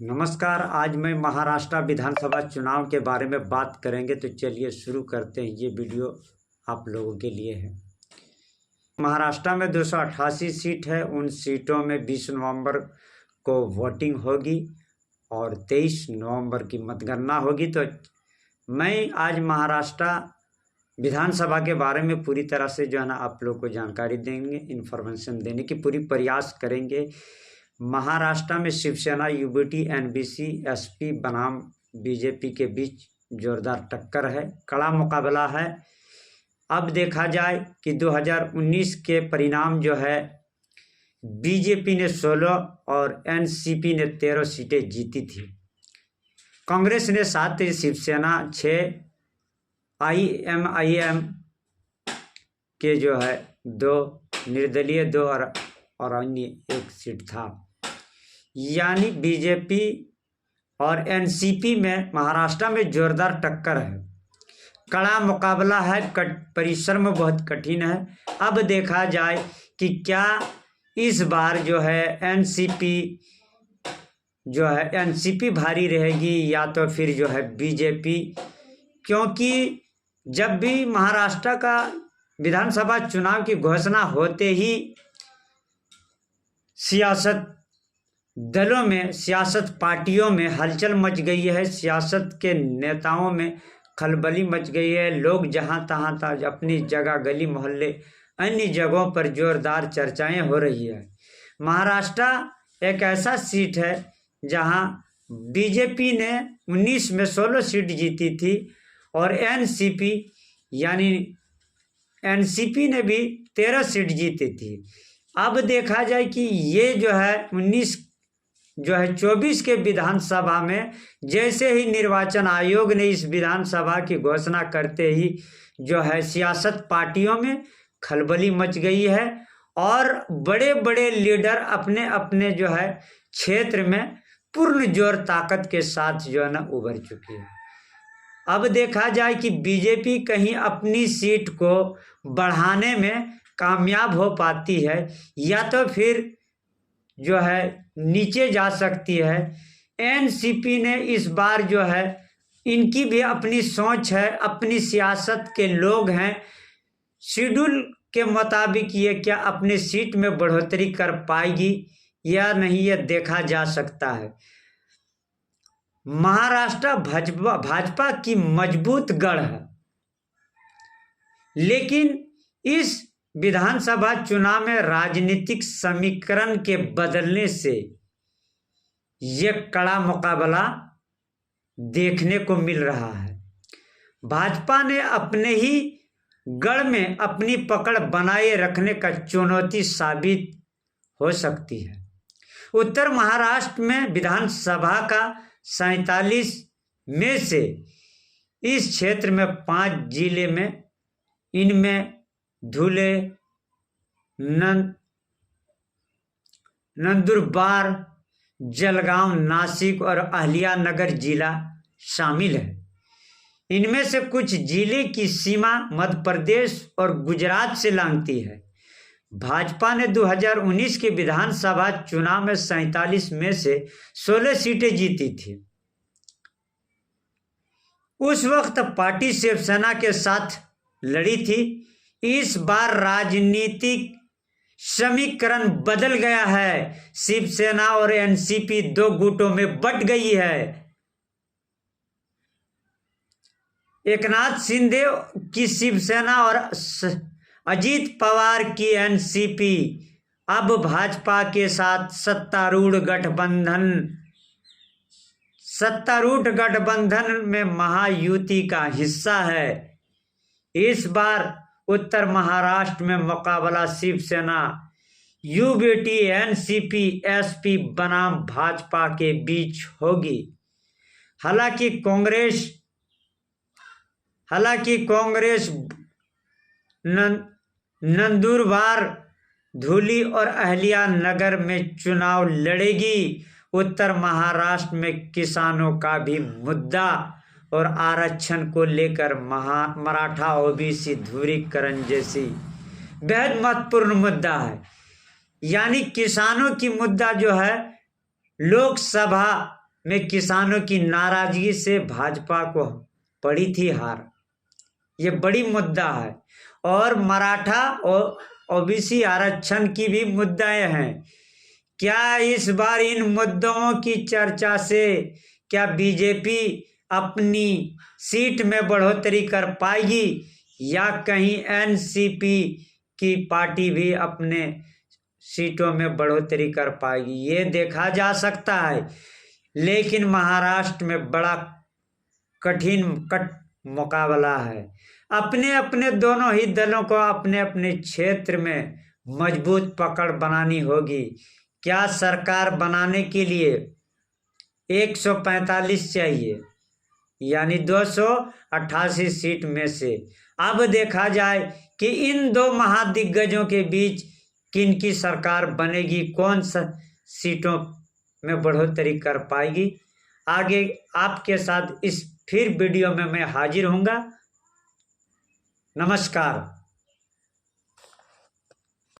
नमस्कार। आज मैं महाराष्ट्र विधानसभा चुनाव के बारे में बात करेंगे, तो चलिए शुरू करते हैं। ये वीडियो आप लोगों के लिए है। महाराष्ट्र में 288 सीट है। उन सीटों में 20 नवंबर को वोटिंग होगी और 23 नवंबर की मतगणना होगी। तो मैं आज महाराष्ट्र विधानसभा के बारे में पूरी तरह से जो है ना आप लोग को जानकारी देंगे, इन्फॉर्मेशन देने की पूरी प्रयास करेंगे। महाराष्ट्र में शिवसेना, यूबीटी, एनबीसी, एसपी बनाम बीजेपी के बीच जोरदार टक्कर है, कड़ा मुकाबला है। अब देखा जाए कि 2019 के परिणाम जो है, बीजेपी ने 16 और एनसीपी ने 13 सीटें जीती थी। कांग्रेस ने 7, शिवसेना 6, आईएमआईएम के जो है 2, निर्दलीय 2 और अन्य 1 सीट था। यानी बीजेपी और एनसीपी में महाराष्ट्र में जोरदार टक्कर है, कड़ा मुकाबला है, परिश्रम बहुत कठिन है। अब देखा जाए कि क्या इस बार जो है एनसीपी भारी रहेगी या तो फिर जो है बीजेपी, क्योंकि जब भी महाराष्ट्र का विधानसभा चुनाव की घोषणा होते ही सियासत दलों में, सियासत पार्टियों में हलचल मच गई है, सियासत के नेताओं में खलबली मच गई है। लोग जहाँ तहाँ अपनी जगह, गली मोहल्ले, अन्य जगहों पर जोरदार चर्चाएं हो रही है। महाराष्ट्र एक ऐसा सीट है जहाँ बीजेपी ने 19 में 16 सीट जीती थी और एनसीपी ने भी 13 सीट जीती थी। अब देखा जाए कि ये जो है 24 के विधानसभा में जैसे ही निर्वाचन आयोग ने इस विधानसभा की घोषणा करते ही जो है सियासत पार्टियों में खलबली मच गई है और बड़े बड़े लीडर अपने अपने जो है क्षेत्र में पूर्ण जोर ताकत के साथ जो है ना उभर चुके हैं। अब देखा जाए कि बीजेपी कहीं अपनी सीट को बढ़ाने में कामयाब हो पाती है या तो फिर जो है नीचे जा सकती है। एनसीपी ने इस बार जो है, इनकी भी अपनी सोच है, अपनी सियासत के लोग हैं, शेड्यूल के मुताबिक ये क्या अपनी सीट में बढ़ोतरी कर पाएगी या नहीं, ये देखा जा सकता है। महाराष्ट्र भाजपा की मजबूत गढ़ है, लेकिन इस विधानसभा चुनाव में राजनीतिक समीकरण के बदलने से ये कड़ा मुकाबला देखने को मिल रहा है। भाजपा ने अपने ही गढ़ में अपनी पकड़ बनाए रखने का चुनौती साबित हो सकती है। उत्तर महाराष्ट्र में विधानसभा का 47 में से इस क्षेत्र में 5 जिले में, इनमें धुले, नंदुरबार, जलगांव, नासिक और अहिल्यानगर जिला शामिल है। इनमें से कुछ जिले की सीमा मध्य प्रदेश और गुजरात से लांघती है। भाजपा ने 2019 के विधानसभा चुनाव में 47 में से 16 सीटें जीती थी। उस वक्त पार्टी शिवसेना के साथ लड़ी थी। इस बार राजनीतिक समीकरण बदल गया है। शिवसेना और एनसीपी 2 गुटों में बंट गई है। एकनाथ शिंदे की शिवसेना और अजीत पवार की एनसीपी अब भाजपा के साथ सत्तारूढ़ गठबंधन में महायुति का हिस्सा है। इस बार उत्तर महाराष्ट्र में मुकाबला शिवसेना, यूबीटी, एनसीपी, एसपी बनाम भाजपा के बीच होगी। हालांकि कांग्रेस नंदुरबार, धुली और अहिल्यानगर में चुनाव लड़ेगी। उत्तर महाराष्ट्र में किसानों का भी मुद्दा और आरक्षण को लेकर मराठा ओबीसी ध्रुवीकरण जैसी बेहद महत्वपूर्ण मुद्दा है। यानी किसानों की मुद्दा जो है लोकसभा में किसानों की नाराजगी से भाजपा को पड़ी थी हार। ये बड़ी मुद्दा है। और मराठा और ओबीसी आरक्षण की भी मुद्दाएं हैं। क्या इस बार इन मुद्दों की चर्चा से क्या बीजेपी अपनी सीट में बढ़ोतरी कर पाएगी या कहीं एनसीपी की पार्टी भी अपने सीटों में बढ़ोतरी कर पाएगी, ये देखा जा सकता है। लेकिन महाराष्ट्र में बड़ा कठिन मुकाबला है। अपने अपने दोनों ही दलों को अपने अपने क्षेत्र में मजबूत पकड़ बनानी होगी। क्या सरकार बनाने के लिए 145 चाहिए, यानी 288 सीट में से अब देखा जाए कि इन दो महादिग्गजों के बीच किनकी सरकार बनेगी, कौन सा सीटों में बढ़ोतरी कर पाएगी। आगे आपके साथ इस फिर वीडियो में मैं हाजिर होऊंगा। नमस्कार।